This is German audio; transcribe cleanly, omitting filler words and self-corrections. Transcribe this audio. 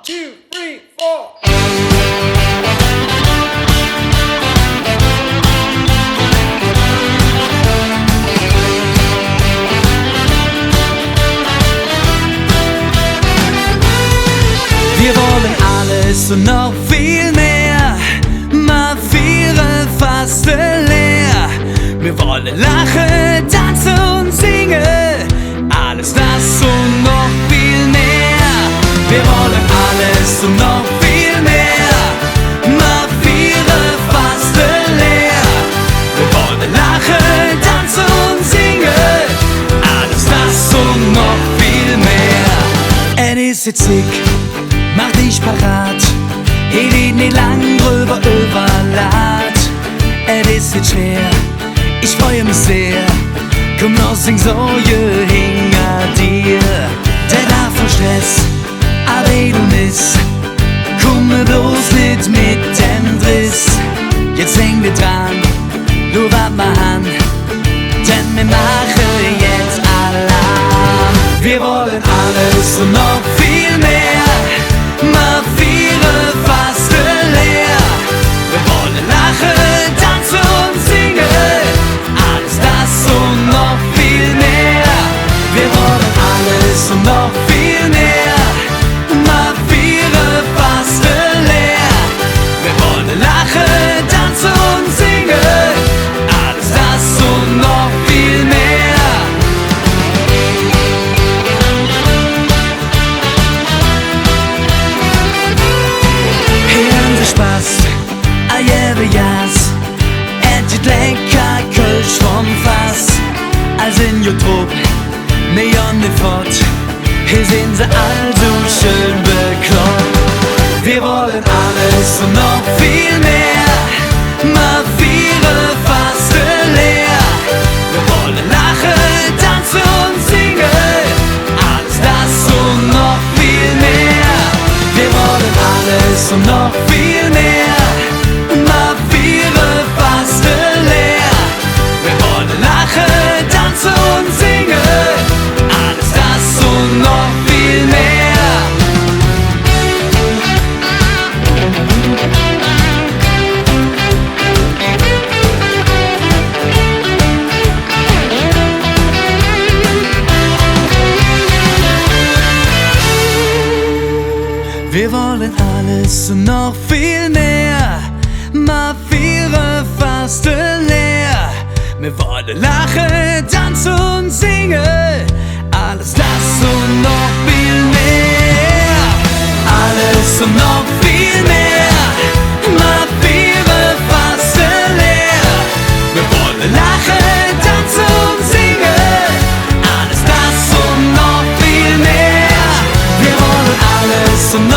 2, 3, 4. Wir wollen alles und noch viel mehr. Mal viere Fasteleer. Wir wollen lachen, tanzen und singen. Alles das und noch viel mehr. Wir wollen alles und noch viel mehr. Mal viere Fasteleer. Wir wollen lachen, tanzen und singen. Alles das und noch viel mehr. Es ist jetzt sick. Mach dich parat, ich red nicht lang drüber überlad. Es ist nicht schwer, ich freue mich sehr. Komm los, sing so, je hinter dir. Der darf von Stress, aber du miss. Komm mir bloß nicht mit dem Driss. Jetzt häng wir dran, du wart mal an, denn wir machen jetzt Alarm. Wir wollen alles und noch viel mehr. Mal viere Fasteleer. Wir wollen lachen, tanzen und singen. Alles das und noch viel mehr. Wir wollen alles und noch viel mehr. Mal viere Fasteleer. Wir wollen lachen, tanzen und singen. Alles das und noch viel mehr. Spaß, a jede Jas, et lecker Kölsch vom Fass. Als in Jutrup, Neon nicht fort, hier sind sie also schön bekloppt. Wir wollen alles und noch viel mehr, mal viere Fasteleer. Wir wollen lachen, tanzen und singen, alles das und noch viel mehr. Wir wollen alles und noch viel mehr, mal viere Fasteleer. Wir wollen lachen, tanzen und singen, alles das und noch viel mehr. Wir wollen alles und noch viel mehr, mal viere Fasteleer. Wir wollen lachen, tanzen und singen, alles das und noch viel mehr. Alles und noch viel mehr, mal viere Fasteleer. Wir wollen lachen, tanzen und singen, alles das und noch viel mehr. Wir wollen alles und